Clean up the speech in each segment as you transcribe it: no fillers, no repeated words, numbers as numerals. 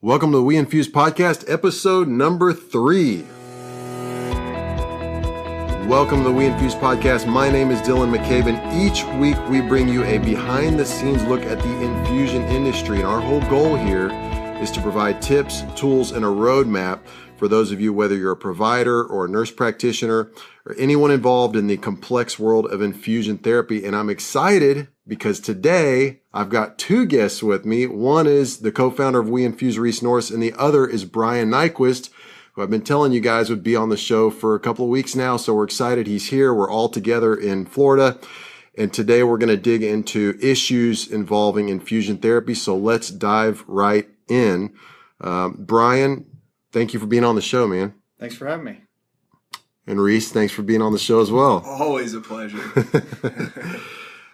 Welcome to the WeInfuse podcast, episode number 3. Welcome to the WeInfuse podcast. My name is Dylan McCabe, and each week we bring you a behind-the-scenes look at the infusion industry. And our whole goal here is to provide tips, tools, and a roadmap for those of you, whether you're a provider or a nurse practitioner or anyone involved in the complex world of infusion therapy. And I'm excited because today I've got 2 guests with me. One is the co-founder of WeInfuse, Reese Norris, and the other is Brian Nyquist, who I've been telling you guys would be on the show for a couple of weeks now. So we're excited he's here. We're all together in Florida. And today we're going to dig into issues involving infusion therapy. So let's dive right in. Brian, thank you for being on the show, man. Thanks for having me. And Reese, thanks for being on the show as well. Always a pleasure.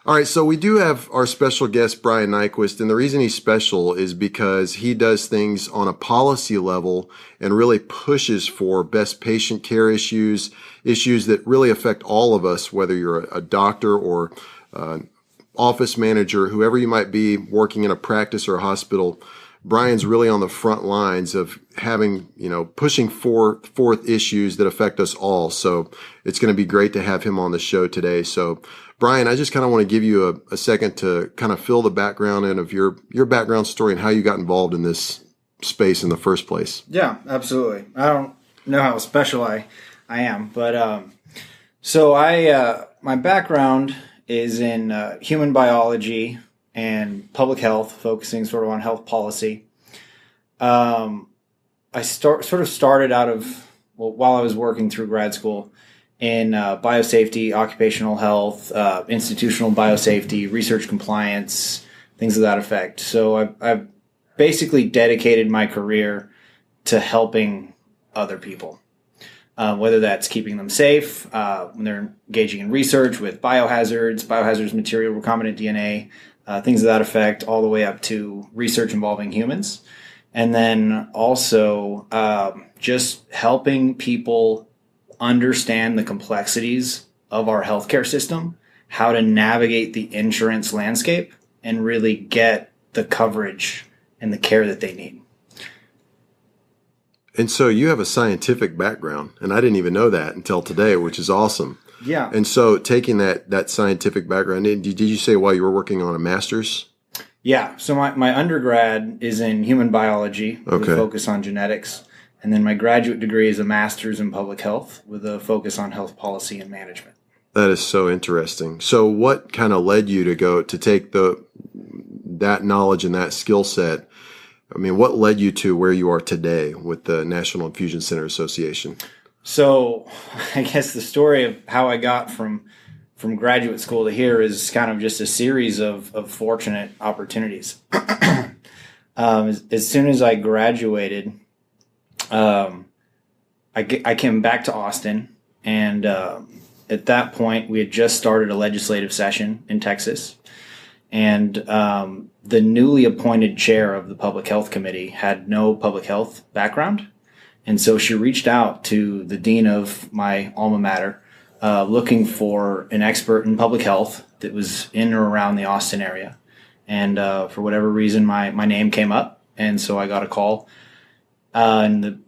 All right, so we do have our special guest, Brian Nyquist, and the reason he's special is because he does things on a policy level and really pushes for best patient care issues that really affect all of us, whether you're a doctor or office manager, whoever you might be working in a practice or a hospital. Brian's really on the front lines of having, pushing forth issues that affect us all. So it's going to be great to have him on the show today. So Brian, I just kind of want to give you a second to kind of fill the background in of your background story and how you got involved in this space in the first place. Yeah, absolutely. I don't know how special I am, but so my background is in human biology and public health, focusing sort of on health policy. I started out of, while I was working through grad school in biosafety, occupational health, institutional biosafety, research compliance, things of that effect. So I've basically dedicated my career to helping other people, whether that's keeping them safe when they're engaging in research with biohazards, material, recombinant DNA, things of that effect, all the way up to research involving humans. And then also just helping people understand the complexities of our healthcare system, how to navigate the insurance landscape, and really get the coverage and the care that they need. And so you have a scientific background, and I didn't even know that until today, which is awesome. Yeah. And so taking that scientific background, did you say while you were working on a master's? Yeah. So my undergrad is in human biology with a focus on genetics. And then my graduate degree is a master's in public health with a focus on health policy and management. That is so interesting. So what kind of led you to take that knowledge and that skill set? I mean, what led you to where you are today with the National Infusion Center Association? So I guess the story of how I got from graduate school to here is kind of just a series of fortunate opportunities. As soon as I graduated, I came back to Austin, and at that point we had just started a legislative session in Texas, and the newly appointed chair of the Public Health Committee had no public health background. And so she reached out to the dean of my alma mater, looking for an expert in public health that was in or around the Austin area. And for whatever reason, my name came up. And so I got a call. And the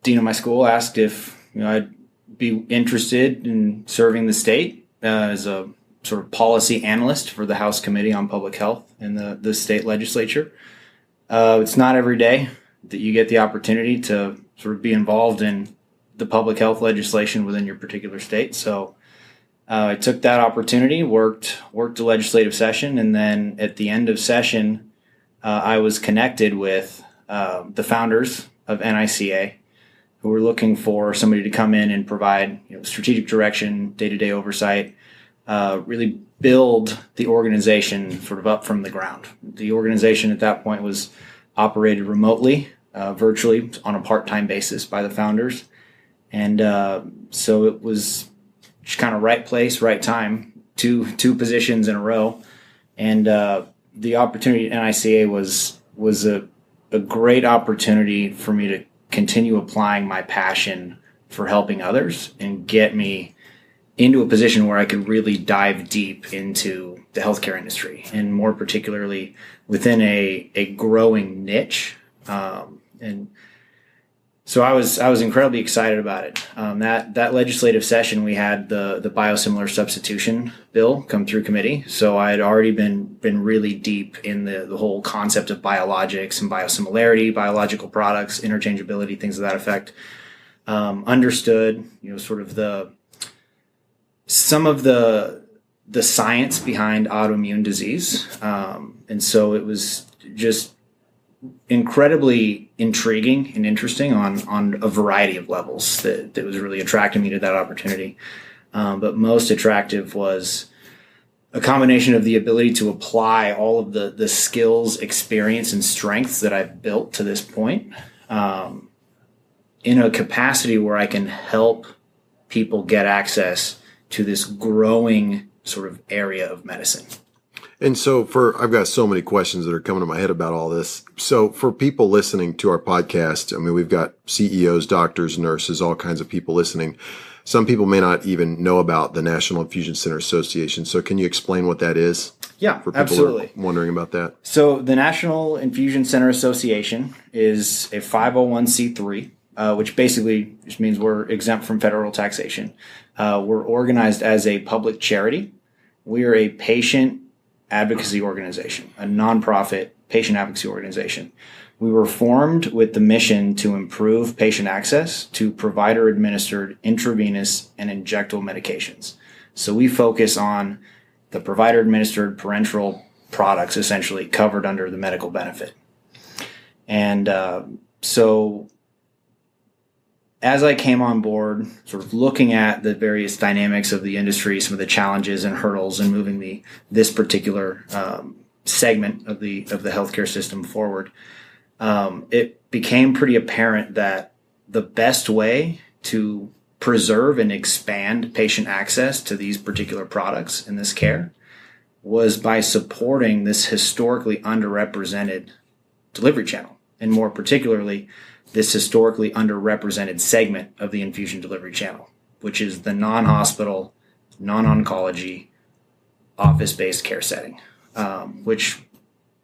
dean of my school asked if I'd be interested in serving the state as a sort of policy analyst for the House Committee on Public Health in the state legislature. It's not every day that you get the opportunity to sort of be involved in the public health legislation within your particular state. So I took that opportunity, worked the legislative session, and then at the end of session, I was connected with the founders of NICA, who were looking for somebody to come in and provide strategic direction, day-to-day oversight, really build the organization sort of up from the ground. The organization at that point was operated remotely, virtually on a part-time basis by the founders. And so it was just kind of right place, right time, two positions in a row. And the opportunity at NICA was a great opportunity for me to continue applying my passion for helping others and get me into a position where I could really dive deep into the healthcare industry, and more particularly within a growing niche And so I was incredibly excited about it. That legislative session, we had the biosimilar substitution bill come through committee. So I had already been really deep in the whole concept of biologics and biosimilarity, biological products, interchangeability, things of that effect. Understood, sort of some of the science behind autoimmune disease. And so it was just incredibly intriguing and interesting on a variety of levels that was really attracting me to that opportunity. But most attractive was a combination of the ability to apply all of the skills, experience, and strengths that I've built to this point in a capacity where I can help people get access to this growing sort of area of medicine. And so I've got so many questions that are coming to my head about all this. So for people listening to our podcast, I mean, we've got CEOs, doctors, nurses, all kinds of people listening. Some people may not even know about the National Infusion Center Association. So can you explain what that is? Yeah, for people absolutely. Who are wondering about that. So the National Infusion Center Association is a 501c3, which basically just means we're exempt from federal taxation. We're organized as a public charity. We are a patient advocacy organization, a nonprofit patient advocacy organization. We were formed with the mission to improve patient access to provider-administered intravenous and injectable medications. So we focus on the provider-administered parenteral products essentially covered under the medical benefit. And so as I came on board, sort of looking at the various dynamics of the industry, some of the challenges and hurdles in moving this particular segment of the healthcare system forward, it became pretty apparent that the best way to preserve and expand patient access to these particular products and this care was by supporting this historically underrepresented delivery channel, and more particularly, this historically underrepresented segment of the infusion delivery channel, which is the non-hospital, non-oncology, office-based care setting, which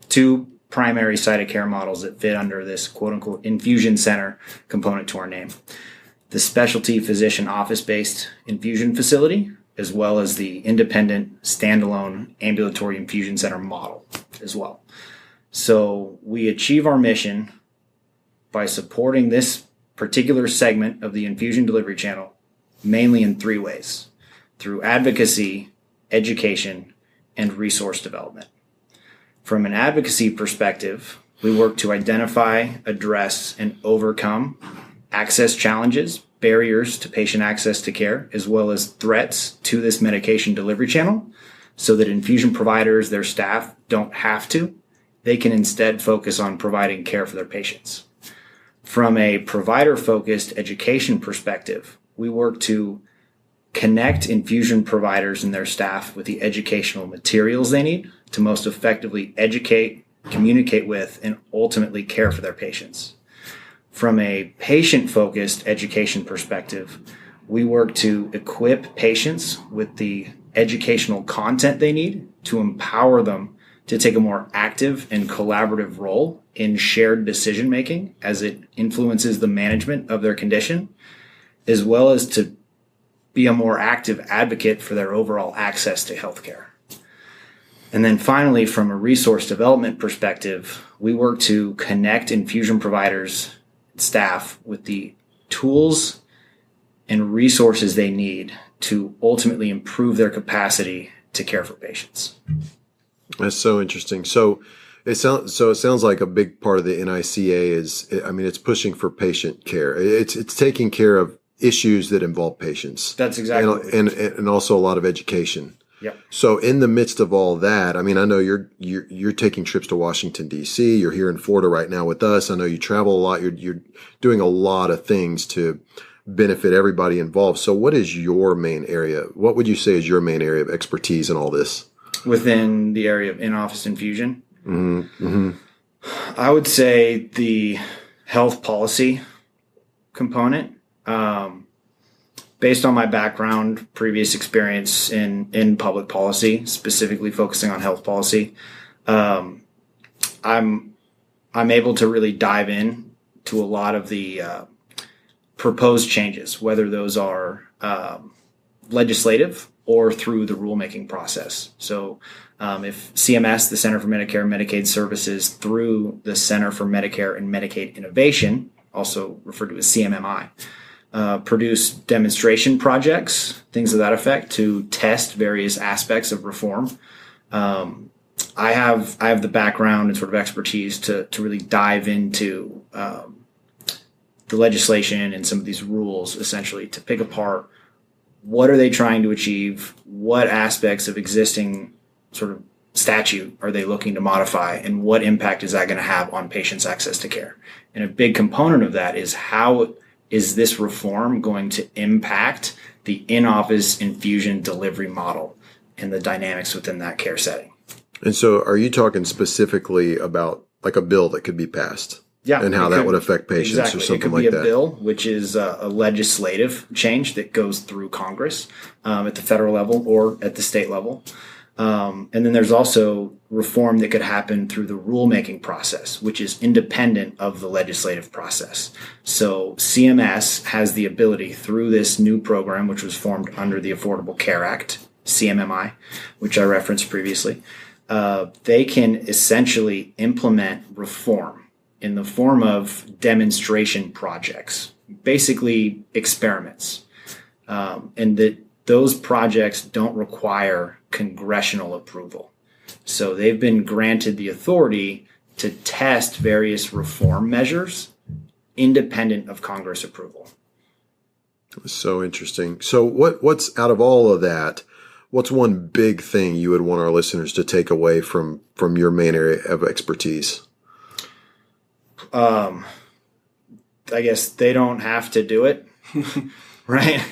two primary site of care models that fit under this quote-unquote infusion center component to our name. The specialty physician office-based infusion facility, as well as the independent standalone ambulatory infusion center model as well. So we achieve our mission by supporting this particular segment of the infusion delivery channel, mainly in three ways: through advocacy, education, and resource development. From an advocacy perspective, we work to identify, address, and overcome access challenges, barriers to patient access to care, as well as threats to this medication delivery channel, so that infusion providers, their staff, don't have to. They can instead focus on providing care for their patients. From a provider-focused education perspective, we work to connect infusion providers and their staff with the educational materials they need to most effectively educate, communicate with, and ultimately care for their patients. From a patient-focused education perspective, we work to equip patients with the educational content they need to empower them to take a more active and collaborative role in shared decision-making as it influences the management of their condition, as well as to be a more active advocate for their overall access to healthcare. And then finally, from a resource development perspective, we work to connect infusion providers and staff with the tools and resources they need to ultimately improve their capacity to care for patients. That's so interesting. So it sounds like a big part of the NICA is, I mean, it's pushing for patient care. It's taking care of issues that involve patients. That's exactly and also a lot of education. Yep. So in the midst of all that, I mean, I know you're taking trips to Washington, D.C. You're here in Florida right now with us. I know you travel a lot. You're doing a lot of things to benefit everybody involved. So what is your main area? What would you say is your main area of expertise in all this? Within the area of in-office infusion? Mm-hmm. Mm-hmm. I would say the health policy component. Based on my background, previous experience in public policy, specifically focusing on health policy, I'm able to really dive in to a lot of the proposed changes, whether those are legislative or through the rulemaking process. So if CMS, the Center for Medicare and Medicaid Services, through the Center for Medicare and Medicaid Innovation, also referred to as CMMI, produce demonstration projects, things of that effect, to test various aspects of reform. I have the background and sort of expertise to really dive into the legislation and some of these rules, essentially to pick apart what are they trying to achieve, what aspects of existing sort of statute are they looking to modify, and what impact is that going to have on patients' access to care. And a big component of that is how is this reform going to impact the in-office infusion delivery model and the dynamics within that care setting. And so are you talking specifically about like a bill that could be passed? Yeah, and how that would affect patients exactly. or something like that. It could be a bill, which is a legislative change that goes through Congress at the federal level or at the state level. And then there's also reform that could happen through the rulemaking process, which is independent of the legislative process. So CMS has the ability through this new program, which was formed under the Affordable Care Act, CMMI, which I referenced previously. They can essentially implement reform in the form of demonstration projects, basically experiments, and that those projects don't require congressional approval. So they've been granted the authority to test various reform measures independent of Congress approval. So interesting. So what's out of all of that, what's one big thing you would want our listeners to take away from your main area of expertise? I guess they don't have to do it, right?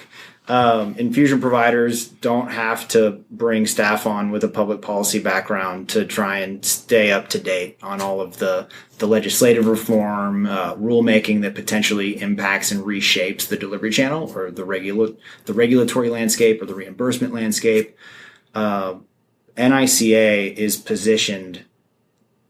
Infusion providers don't have to bring staff on with a public policy background to try and stay up to date on all of the legislative reform, rulemaking that potentially impacts and reshapes the delivery channel or the regulatory landscape or the reimbursement landscape. NICA is positioned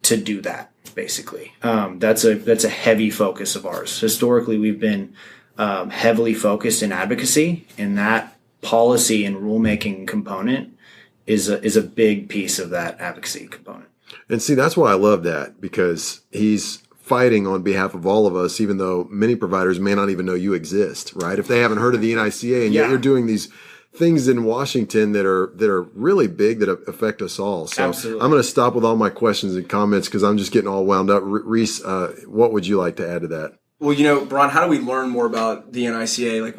to do that. Basically, that's a heavy focus of ours. Historically, we've been heavily focused in advocacy, and that policy and rulemaking component is a big piece of that advocacy component. And see, that's why I love that, because he's fighting on behalf of all of us, even though many providers may not even know you exist, right? If they haven't heard of the NICA, and yet you're doing these things in Washington that are really big that affect us all. So Absolutely. I'm going to stop with all my questions and comments because I'm just getting all wound up. Reese, what would you like to add to that? Well, Brian, how do we learn more about the NICA? Like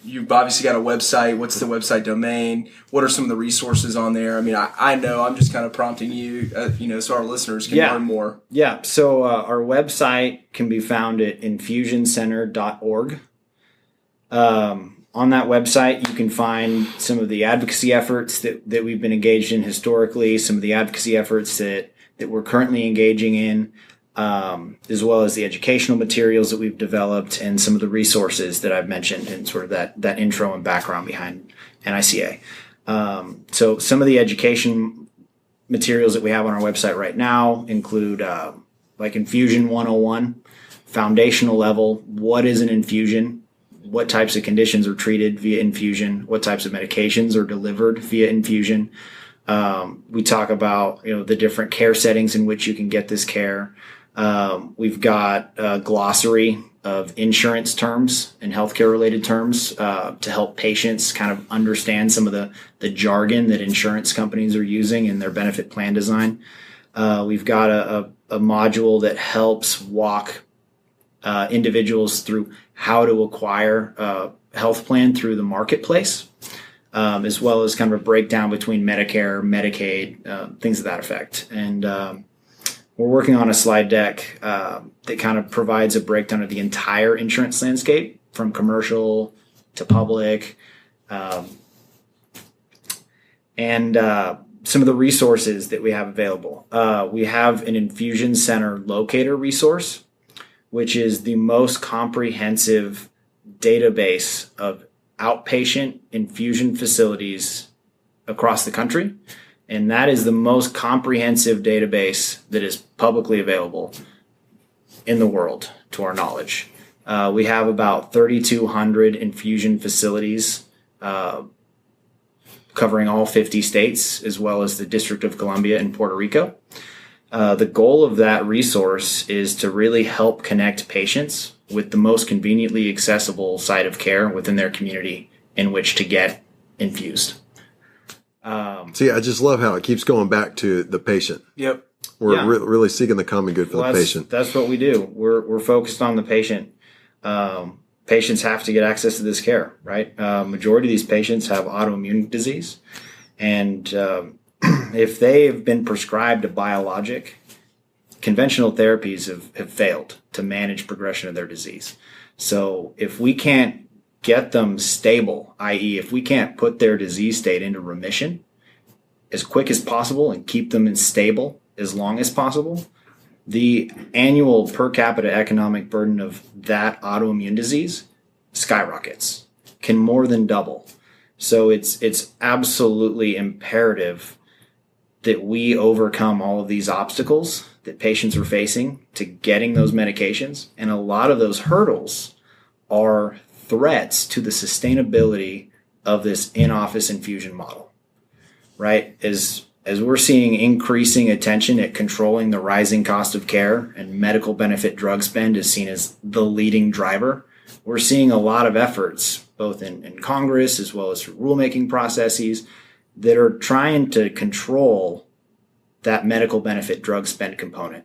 you've obviously got a website. What's the website domain? What are some of the resources on there? I mean, I know I'm just kind of prompting you, so our listeners can learn more. Yeah. So our website can be found at infusioncenter.org. On that website, you can find some of the advocacy efforts that we've been engaged in historically, some of the advocacy efforts that we're currently engaging in, as well as the educational materials that we've developed and some of the resources that I've mentioned and sort of that intro and background behind NICA. So some of the education materials that we have on our website right now include like Infusion 101, foundational level, what is an infusion? What types of conditions are treated via infusion? What types of medications are delivered via infusion? We talk about the different care settings in which you can get this care. We've got a glossary of insurance terms and healthcare related terms to help patients kind of understand some of the jargon that insurance companies are using in their benefit plan design. We've got a module that helps walk individuals through how to acquire a health plan through the marketplace, as well as kind of a breakdown between Medicare, Medicaid, things of that effect. And we're working on a slide deck that kind of provides a breakdown of the entire insurance landscape from commercial to public, and some of the resources that we have available. We have an infusion center locator resource, which is the most comprehensive database of outpatient infusion facilities across the country. And that is the most comprehensive database that is publicly available in the world to to our knowledge. We have about 3,200 infusion facilities covering all 50 states, as well as the District of Columbia and Puerto Rico. The goal of that resource is to really help connect patients with the most conveniently accessible site of care within their community in which to get infused. See, I just love how it keeps going back to the patient. Yep. We're really seeking the common good for the patient. That's what we do. We're focused on the patient. Patients have to get access to this care, right? Majority of these patients have autoimmune disease, and if they have been prescribed a biologic, conventional therapies have failed to manage progression of their disease. So if we can't get them stable, i.e. if we can't put their disease state into remission as quick as possible and keep them in stable as long as possible, the annual per capita economic burden of that autoimmune disease skyrockets, can more than double. So it's absolutely imperative that we overcome all of these obstacles that patients are facing to getting those medications. And a lot of those hurdles are threats to the sustainability of this in-office infusion model, right? As we're seeing increasing attention at controlling the rising cost of care and medical benefit drug spend is seen as the leading driver, we're seeing a lot of efforts, both in Congress as well as rulemaking processes, that are trying to control that medical benefit drug spend component.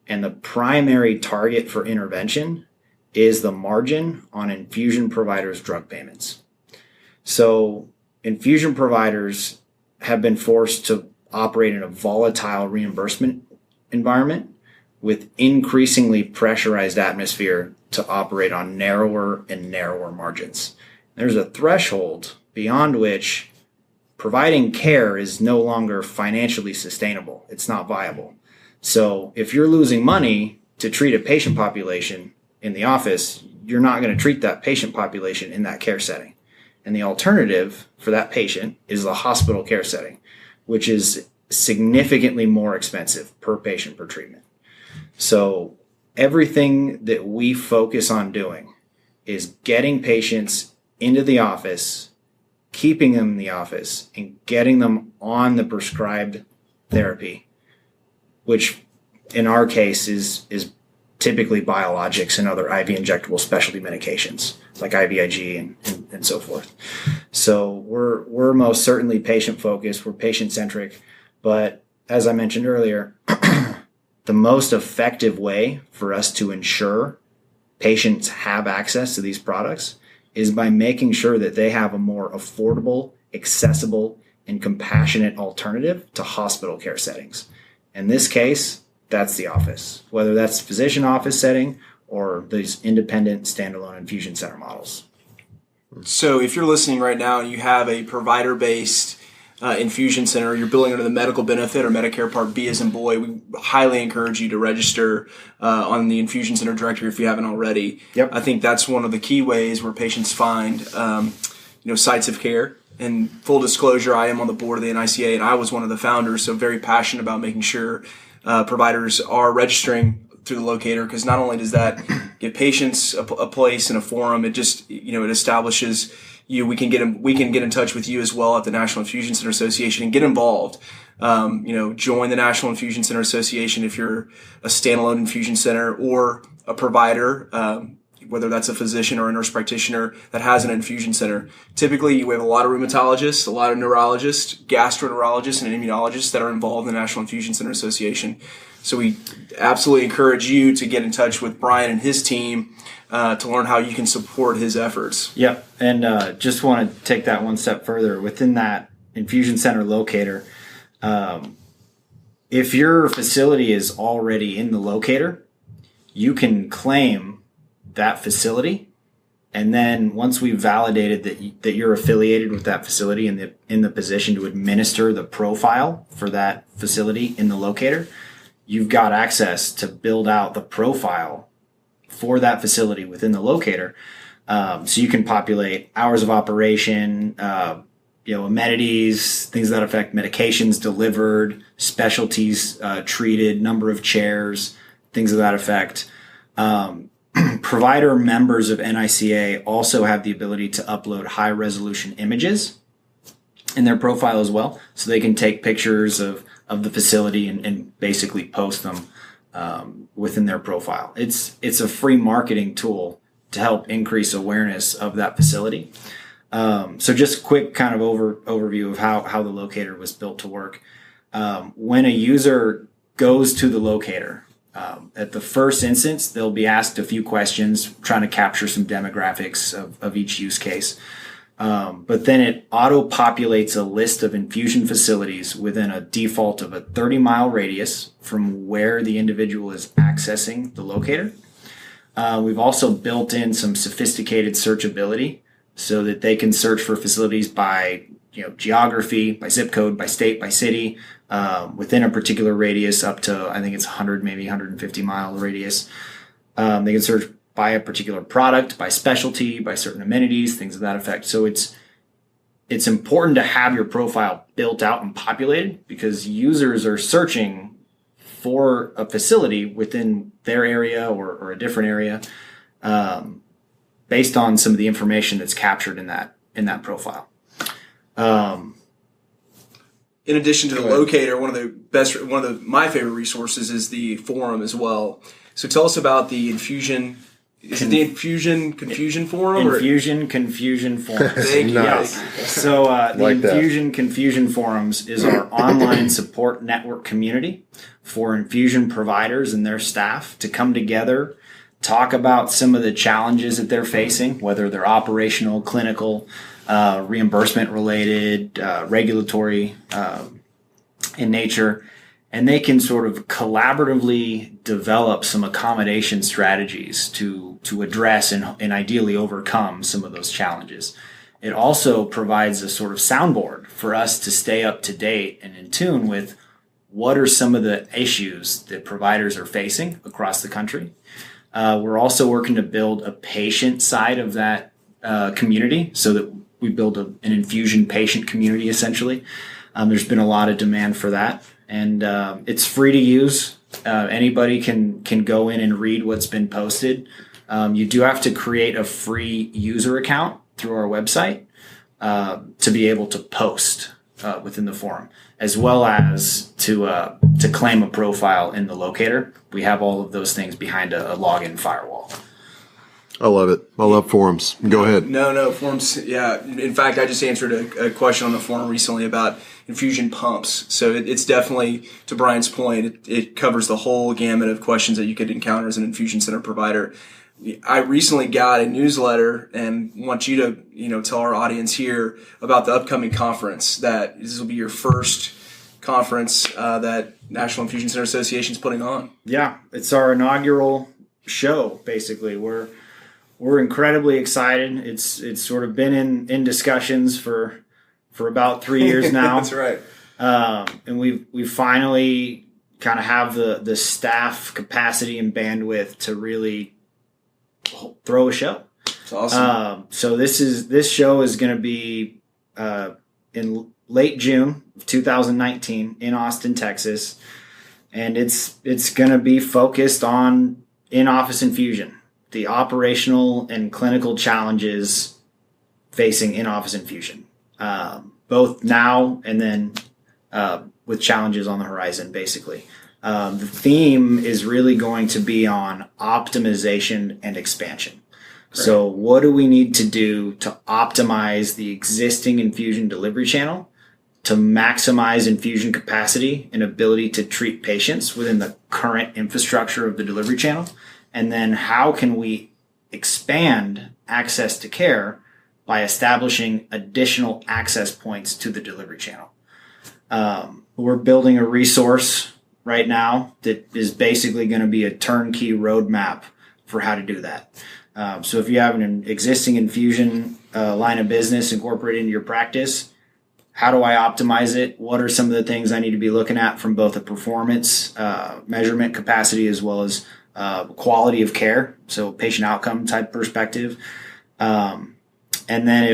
And the primary target for intervention is the margin on infusion providers' drug payments. So infusion providers have been forced to operate in a volatile reimbursement environment with increasingly pressurized atmosphere to operate on narrower and narrower margins. There's a threshold beyond which providing care is no longer financially sustainable. It's not viable. So if you're losing money to treat a patient population in the office, you're not going to treat that patient population in that care setting. And the alternative for that patient is the hospital care setting, which is significantly more expensive per patient per treatment. So everything that we focus on doing is getting patients into the office, keeping them in the office, and getting them on the prescribed therapy, which in our case is typically biologics and other IV injectable specialty medications like IVIG and so forth. So we're most certainly patient focused, we're patient centric, but as I mentioned earlier, the most effective way for us to ensure patients have access to these products is by making sure that they have a more affordable, accessible, and compassionate alternative to hospital care settings. In this case, that's the office, whether that's physician office setting or these independent standalone infusion center models. So if you're listening right now and you have a provider-based infusion center, you're billing under the medical benefit or Medicare Part B as in boy, we highly encourage you to register on the infusion center directory if you haven't already. Yep. I think that's one of the key ways where patients find sites of care. And full disclosure, I am on the board of the NICA and I was one of the founders, so very passionate about making sure providers are registering through the locator, because not only does that give patients a place and a forum, it just it establishes you. We can get in touch with you as well at the National Infusion Center Association and get involved. Join the National Infusion Center Association if you're a standalone infusion center or a provider, whether that's a physician or a nurse practitioner that has an infusion center. Typically, we have a lot of rheumatologists, a lot of neurologists, gastroenterologists, and immunologists that are involved in the National Infusion Center Association. So we absolutely encourage you to get in touch with Brian and his team to learn how you can support his efforts. Yep, and just want to take that one step further. Within that infusion center locator, if your facility is already in the locator, you can claim that facility, and then once we've validated that you're affiliated with that facility and in the position to administer the profile for that facility in the locator, you've got access to build out the profile for that facility within the locator. So you can populate hours of operation, amenities, things that affect medications delivered, specialties treated, number of chairs, things of that effect. provider members of NICA also have the ability to upload high resolution images in their profile as well. So they can take pictures of the facility and basically post them within their profile. It's a free marketing tool to help increase awareness of that facility. So just quick kind of overview of how the locator was built to work. When a user goes to the locator, at the first instance, they'll be asked a few questions, trying to capture some demographics of each use case. But then it auto-populates a list of infusion facilities within a default of a 30-mile radius from where the individual is accessing the locator. We've also built in some sophisticated searchability so that they can search for facilities by geography, by zip code, by state, by city, within a particular radius up to, I think it's 100, maybe 150-mile radius. They can search by a particular product, by specialty, by certain amenities, things of that effect. So it's important to have your profile built out and populated because users are searching for a facility within their area or a different area based on some of the information that's captured in that profile. In addition to the locator, one of my favorite resources is the forum as well. So tell us about the infusion. Is it the Infusion Confusion Forum? Infusion Confusion Forums. Thank you. Nice. So the Infusion Confusion Forums is our online support network community for infusion providers and their staff to come together, talk about some of the challenges that they're facing, whether they're operational, clinical, reimbursement related, regulatory in nature. And they can sort of collaboratively develop some accommodation strategies to address and ideally overcome some of those challenges. It also provides a sort of soundboard for us to stay up to date and in tune with what are some of the issues that providers are facing across the country. We're also working to build a patient side of that community so that we build an infusion patient community essentially. There's been a lot of demand for that. And it's free to use. Anybody can go in and read what's been posted. You do have to create a free user account through our website to be able to post within the forum, as well as to claim a profile in the locator. We have all of those things behind a login firewall. I love it. I love forums. Go ahead. No, forums. Yeah. In fact, I just answered a question on the forum recently about infusion pumps. So it's definitely, to Brian's point, it covers the whole gamut of questions that you could encounter as an infusion center provider. I recently got a newsletter and want you to, tell our audience here about the upcoming conference that this will be your first conference that National Infusion Center Association is putting on. Yeah. It's our inaugural show, basically. We're incredibly excited. It's sort of been in discussions for about 3 years now. That's right. And we finally kind of have the staff capacity and bandwidth to really throw a show. It's awesome. So this show is going to be in late June of 2019 in Austin, Texas, and it's going to be focused on in-office infusion. The operational and clinical challenges facing in-office infusion, both now and then with challenges on the horizon, basically. The theme is really going to be on optimization and expansion. Great. So what do we need to do to optimize the existing infusion delivery channel to maximize infusion capacity and ability to treat patients within the current infrastructure of the delivery channel? And then how can we expand access to care by establishing additional access points to the delivery channel? We're building a resource right now that is basically going to be a turnkey roadmap for how to do that. So if you have an existing infusion line of business incorporated into your practice, how do I optimize it? What are some of the things I need to be looking at from both a performance measurement capacity as well as quality of care, so patient outcome type perspective. And then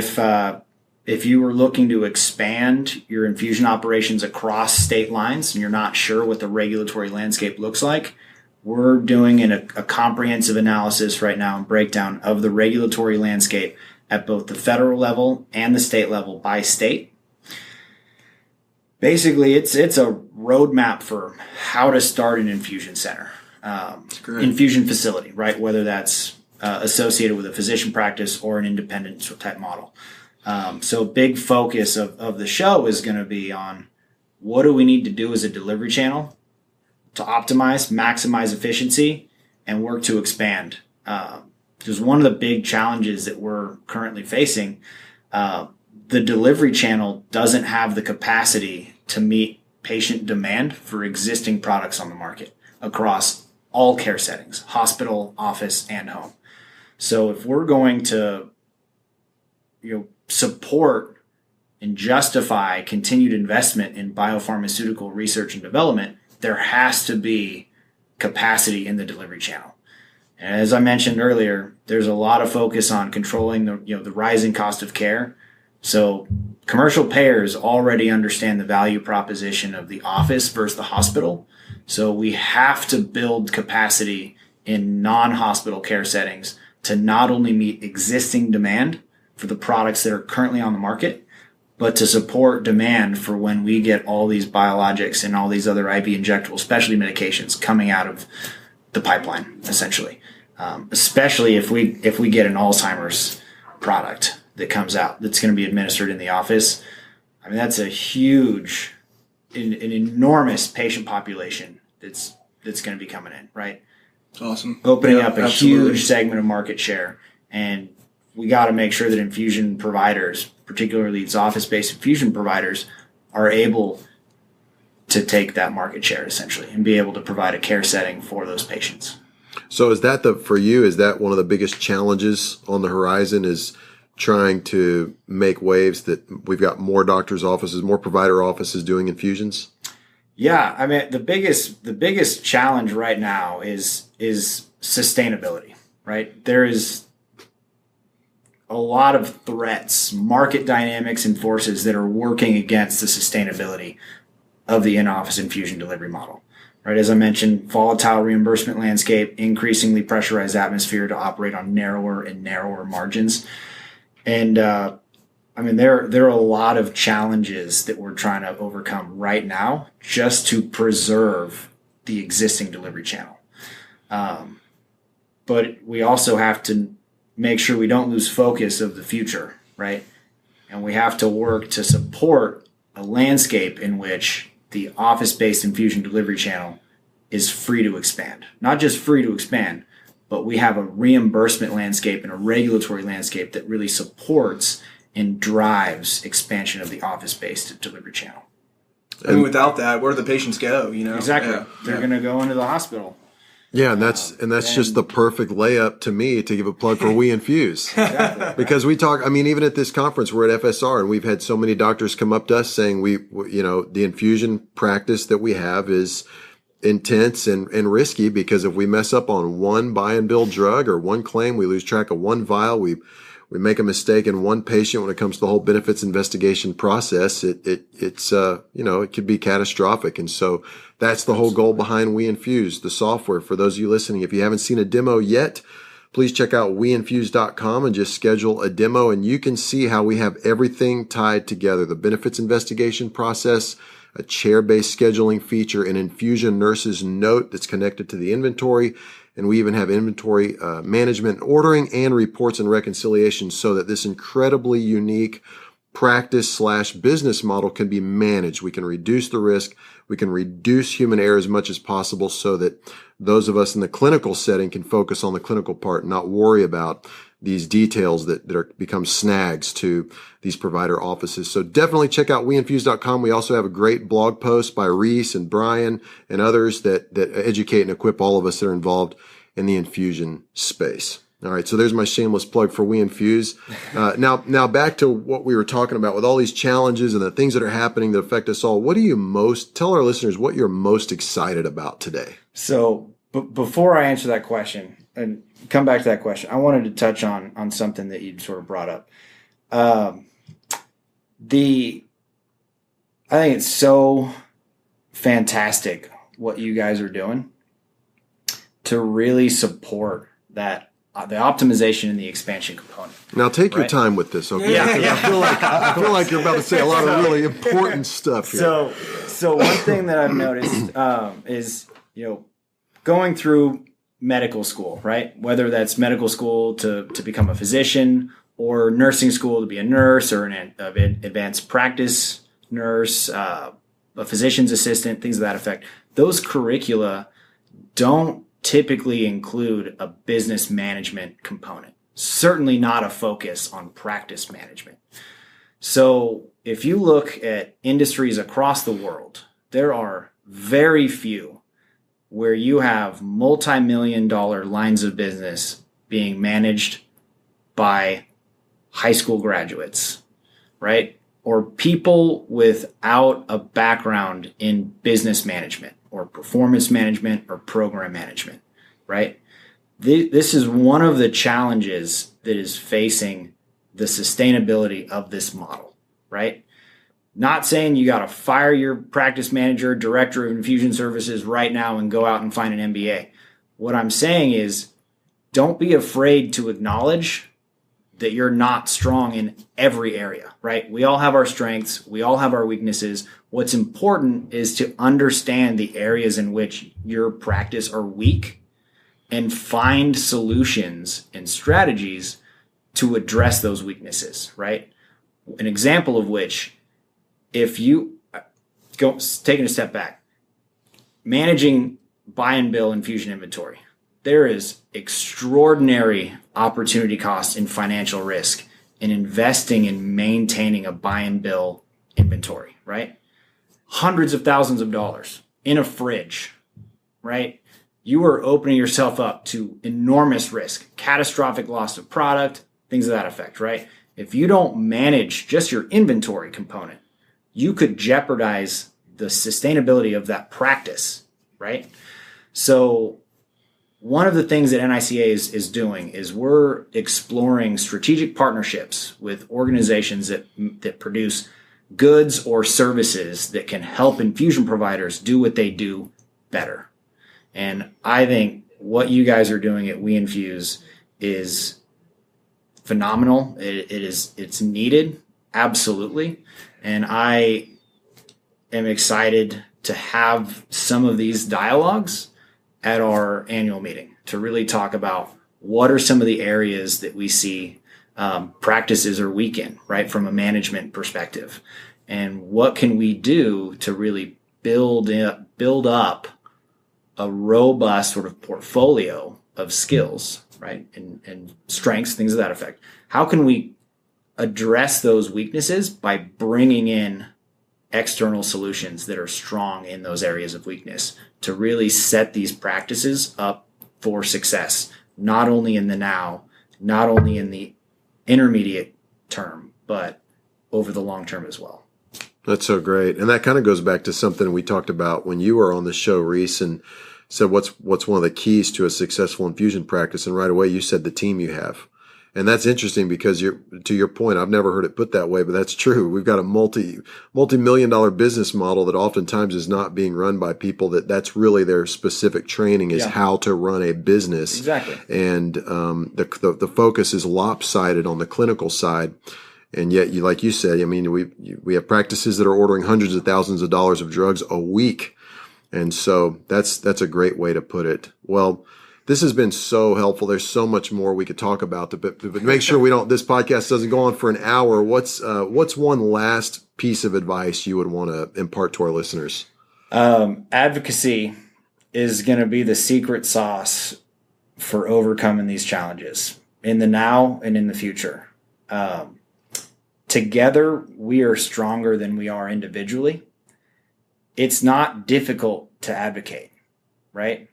if you were looking to expand your infusion operations across state lines and you're not sure what the regulatory landscape looks like, we're doing a comprehensive analysis right now and breakdown of the regulatory landscape at both the federal level and the state level by state. Basically, it's a roadmap for how to start an infusion center, infusion facility, right? Whether that's associated with a physician practice or an independent type model. So a big focus of the show is going to be on what do we need to do as a delivery channel to optimize, maximize efficiency, and work to expand. Because one of the big challenges that we're currently facing, the delivery channel doesn't have the capacity to meet patient demand for existing products on the market across all care settings, hospital, office, and home. So if we're going to support and justify continued investment in biopharmaceutical research and development, there has to be capacity in the delivery channel. And as I mentioned earlier, there's a lot of focus on controlling the rising cost of care. So commercial payers already understand the value proposition of the office versus the hospital. So we have to build capacity in non-hospital care settings to not only meet existing demand for the products that are currently on the market, but to support demand for when we get all these biologics and all these other IV injectable specialty medications coming out of the pipeline, essentially. Especially if we get an Alzheimer's product that comes out that's going to be administered in the office. I mean, that's a huge, an enormous patient population that's going to be coming in, right? It's awesome. Opening up a huge segment of market share. And we got to make sure that infusion providers, particularly these office-based infusion providers, are able to take that market share essentially and be able to provide a care setting for those patients. So is that for you, is that one of the biggest challenges on the horizon, is trying to make waves that we've got more doctors' offices, more provider offices doing infusions? Yeah, I mean, the biggest challenge right now is sustainability, right? There is a lot of threats, market dynamics, and forces that are working against the sustainability of the in-office infusion delivery model, right? As I mentioned, volatile reimbursement landscape, increasingly pressurized atmosphere to operate on narrower and narrower margins. And I mean, there are a lot of challenges that we're trying to overcome right now just to preserve the existing delivery channel. But we also have to make sure we don't lose focus of the future, right? And we have to work to support a landscape in which the office-based infusion delivery channel is free to expand. Not just free to expand, but we have a reimbursement landscape and a regulatory landscape that really supports and drives expansion of the office-based delivery channel. I mean, without that, where do the patients go? Exactly. Yeah. They're going to go into the hospital. Yeah, and that's just the perfect layup to me to give a plug for WeInfuse. Exactly. Because we talk, I mean, even at this conference, we're at FSR, and we've had so many doctors come up to us saying the infusion practice that we have is intense and risky, because if we mess up on one buy and bill drug or one claim, we lose track of one vial, we make a mistake in one patient when it comes to the whole benefits investigation process, it's it could be catastrophic. And so that's the whole goal behind WeInfuse, the software. For those of you listening, if you haven't seen a demo yet, please check out WeInfuse.com and just schedule a demo, and you can see how we have everything tied together. The benefits investigation process, a chair-based scheduling feature, an infusion nurse's note that's connected to the inventory, and we even have inventory management, ordering, and reports and reconciliation, so that this incredibly unique practice/business model can be managed. We can reduce the risk. We can reduce human error as much as possible, so that those of us in the clinical setting can focus on the clinical part and not worry about these details that become snags to these provider offices. So definitely check out WeInfuse.com. We also have a great blog post by Reese and Brian and others that educate and equip all of us that are involved in the infusion space. All right, so there's my shameless plug for WeInfuse. Now back to what we were talking about with all these challenges and the things that are happening that affect us all. What do you tell our listeners what you're most excited about today? So before I answer that question and come back to that question, I wanted to touch on something that you sort of brought up. I think it's so fantastic what you guys are doing. to really support that the optimization and the expansion component. Now take your time with this, okay? Yeah. I feel like you're about to say a lot of really important stuff here. So one thing that I've noticed is, going through medical school, right? Whether that's medical school to become a physician, or nursing school to be a nurse, or an advanced practice nurse, a physician's assistant, things of that effect. Those curricula don't typically include a business management component. Certainly not a focus on practice management. So if you look at industries across the world, there are very few where you have multi-million-dollar lines of business being managed by high school graduates, right? Or people without a background in business management or performance management or program management, right? This is one of the challenges that is facing the sustainability of this model, right? Not saying you got to fire your practice manager, director of infusion services right now and go out and find an MBA. What I'm saying is, don't be afraid to acknowledge that you're not strong in every area, right? We all have our strengths. We all have our weaknesses. What's important is to understand the areas in which your practice are weak and find solutions and strategies to address those weaknesses, right? An example of which, if you go taking a step back, managing buy and bill infusion inventory, there is extraordinary opportunity cost and financial risk in investing in maintaining a buy and bill inventory, right? Hundreds of thousands of dollars in a fridge, right? You are opening yourself up to enormous risk, catastrophic loss of product, things of that effect, right? If you don't manage just your inventory component, you could jeopardize the sustainability of that practice, right? So one of the things that NICA is doing is we're exploring strategic partnerships with organizations that produce goods or services that can help infusion providers do what they do better. And I think what you guys are doing at WeInfuse is phenomenal. It's needed, absolutely. And I am excited to have some of these dialogues at our annual meeting to really talk about what are some of the areas that we see practices are weak in, right, from a management perspective, and what can we do to really build up a robust sort of portfolio of skills, right, and strengths, things of that effect. How can we address those weaknesses by bringing in external solutions that are strong in those areas of weakness to really set these practices up for success, not only in the now, not only in the intermediate term, but over the long term as well. That's so great. And that kind of goes back to something we talked about when you were on the show, Reese, and said what's one of the keys to a successful infusion practice. And right away you said the team you have. And that's interesting because to your point, I've never heard it put that way, but that's true. We've got a multi-million-dollar business model that oftentimes is not being run by people that's really their specific training is how to run a business. Exactly. And the focus is lopsided on the clinical side. And yet, like you said, I mean, we have practices that are ordering hundreds of thousands of dollars of drugs a week. And so that's a great way to put it. Well, this has been so helpful. There's so much more we could talk about, but make sure this podcast doesn't go on for an hour. What's one last piece of advice you would want to impart to our listeners? Advocacy is going to be the secret sauce for overcoming these challenges in the now and in the future. Together, we are stronger than we are individually. It's not difficult to advocate, right?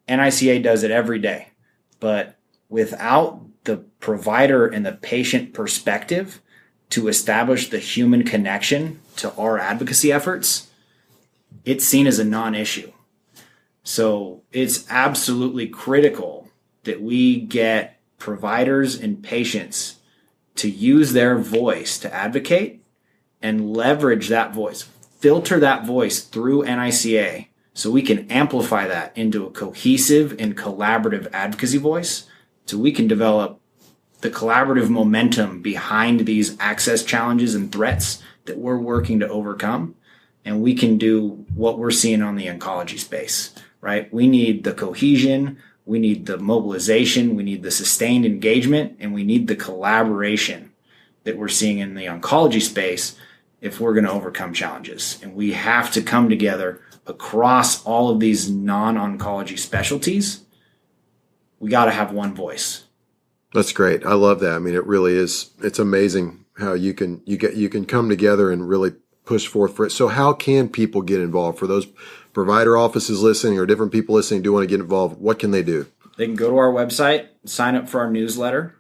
NICA does it every day, but without the provider and the patient perspective to establish the human connection to our advocacy efforts, it's seen as a non-issue. So it's absolutely critical that we get providers and patients to use their voice to advocate and leverage that voice, filter that voice through NICA So we can amplify that into a cohesive and collaborative advocacy voice, so we can develop the collaborative momentum behind these access challenges and threats that we're working to overcome. And we can do what we're seeing on the oncology space, right? We need the cohesion, we need the mobilization, we need the sustained engagement, and we need the collaboration that we're seeing in the oncology space if we're going to overcome challenges. And we have to come together across all of these non-oncology specialties. We got to have one voice. That's great. I love that. I mean, it really is. It's amazing how you can come together and really push forth for it. So how can people get involved? For those provider offices listening or different people listening do want to get involved, what can they do? They can go to our website, sign up for our newsletter.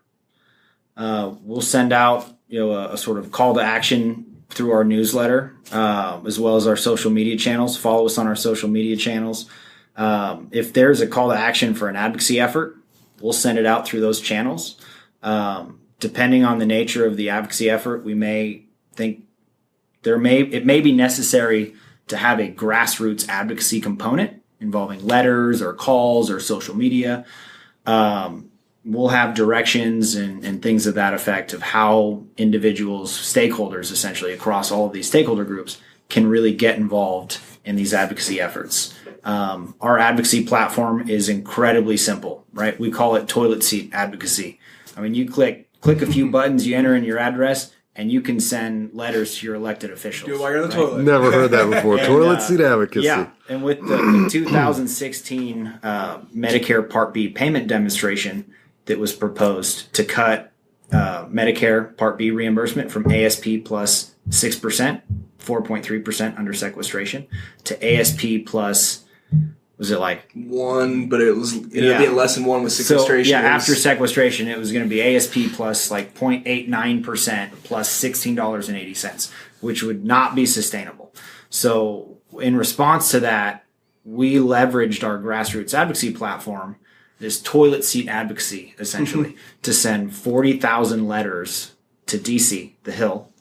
We'll send out a sort of call to action through our newsletter, as well as our social media channels. Follow us on our social media channels. If there's a call to action for an advocacy effort, we'll send it out through those channels. Depending on the nature of the advocacy effort, we may think it may be necessary to have a grassroots advocacy component involving letters or calls or social media. We'll have directions and things of that effect of how individuals, stakeholders essentially across all of these stakeholder groups can really get involved in these advocacy efforts. Our advocacy platform is incredibly simple, right? We call it toilet seat advocacy. I mean, you click a few buttons, you enter in your address, and you can send letters to your elected officials. Do it while you're in the toilet. Never heard that before. Toilet seat advocacy. Yeah, and with the 2016 Medicare Part B payment demonstration that was proposed to cut Medicare Part B reimbursement from ASP plus 6%, 4.3% under sequestration, to ASP plus, was it like 1? But it ended up being less than 1 with sequestration. So, after sequestration, it was going to be ASP plus like 0.89% plus $16.80, which would not be sustainable. So in response to that, we leveraged our grassroots advocacy platform, this toilet seat advocacy, essentially, to send 40,000 letters to DC, the Hill,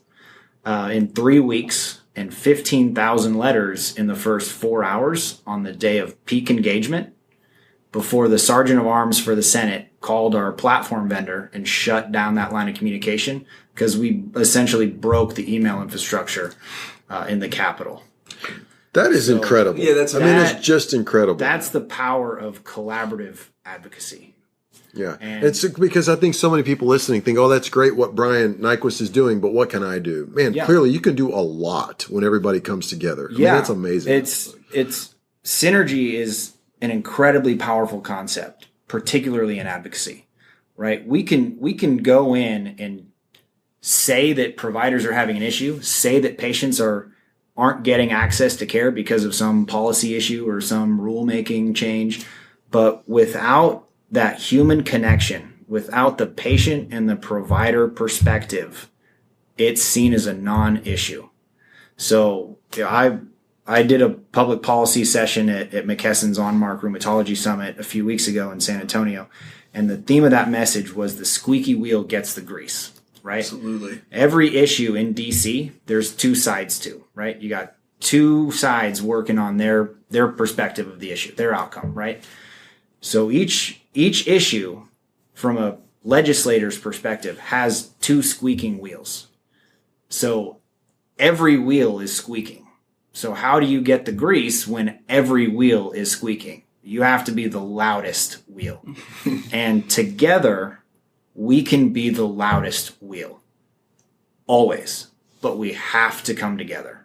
in 3 weeks, and 15,000 letters in the first 4 hours on the day of peak engagement, before the Sergeant of Arms for the Senate called our platform vendor and shut down that line of communication because we essentially broke the email infrastructure in the Capitol. That is incredible. Yeah, it's just incredible. That's the power of collaborative advocacy. Yeah. It's because I think so many people listening think, oh, that's great what Brian Nyquist is doing, but what can I do? Man, clearly you can do a lot when everybody comes together. I mean, that's amazing. It's synergy is an incredibly powerful concept, particularly in advocacy, right? We can go in and say that providers are having an issue, say that patients aren't getting access to care because of some policy issue or some rulemaking change, but without that human connection, without the patient and the provider perspective, it's seen as a non-issue. So I did a public policy session at McKesson's On-Mark Rheumatology Summit a few weeks ago in San Antonio, and the theme of that message was the squeaky wheel gets the grease, right? Absolutely. Every issue in DC, there's two sides to, right? You got two sides working on their perspective of the issue, their outcome, right? So each issue from a legislator's perspective has two squeaking wheels. So every wheel is squeaking. So how do you get the grease when every wheel is squeaking? You have to be the loudest wheel. And together, we can be the loudest wheel. Always. But we have to come together.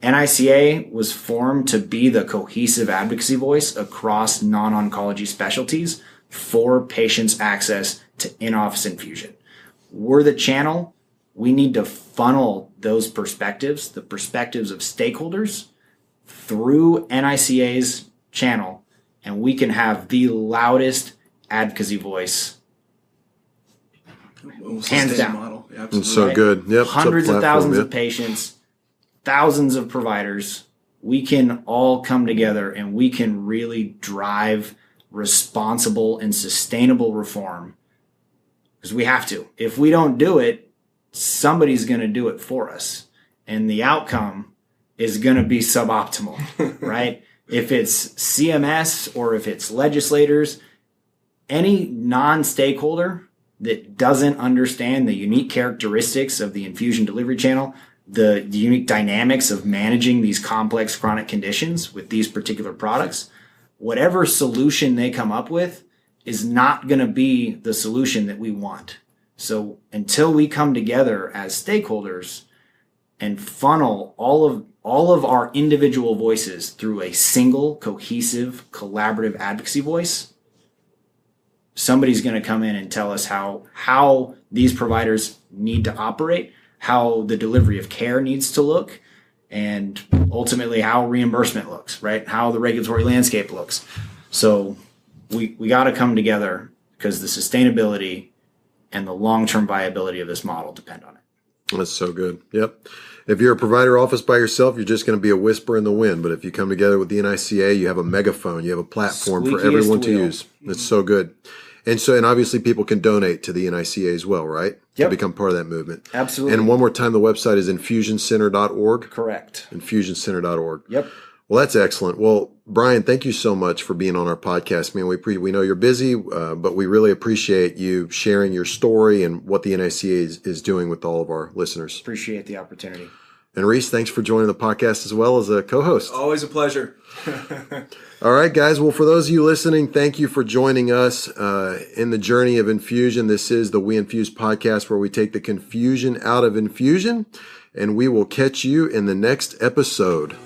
NICA was formed to be the cohesive advocacy voice across non-oncology specialties for patients' access to in-office infusion. We're the channel. We need to funnel those perspectives, the perspectives of stakeholders, through NICA's channel, and we can have the loudest advocacy voice. Hands down. Model. Yeah, it's so good. Yep. Hundreds of thousands of patients, thousands of providers. We can all come together and we can really drive responsible and sustainable reform, because we have to. If we don't do it, somebody's going to do it for us, and the outcome is going to be suboptimal, right? if it's CMS or if it's legislators, any non-stakeholder that doesn't understand the unique characteristics of the infusion delivery channel, the unique dynamics of managing these complex chronic conditions with these particular products, whatever solution they come up with is not going to be the solution that we want. So until we come together as stakeholders and funnel all of our individual voices through a single, cohesive, collaborative advocacy voice, somebody's going to come in and tell us how these providers need to operate, how the delivery of care needs to look, and ultimately how reimbursement looks, right? How the regulatory landscape looks. So we got to come together because the sustainability and the long-term viability of this model depend on it. That's so good. Yep. If you're a provider office by yourself, you're just going to be a whisper in the wind. But if you come together with the NICA, you have a megaphone, you have a platform for everyone to use. That's so good. And obviously people can donate to the NICA as well, right? Yep. To become part of that movement. Absolutely. And one more time, the website is infusioncenter.org. Correct. Infusioncenter.org. Yep. Well, that's excellent. Well, Brian, thank you so much for being on our podcast, man. We know you're busy, but we really appreciate you sharing your story and what the NICA is doing with all of our listeners. Appreciate the opportunity. And Reese, thanks for joining the podcast as well as a co-host. Always a pleasure. All right, guys. Well, for those of you listening, thank you for joining us in the journey of infusion. This is the WeInfuse podcast where we take the confusion out of infusion, and we will catch you in the next episode.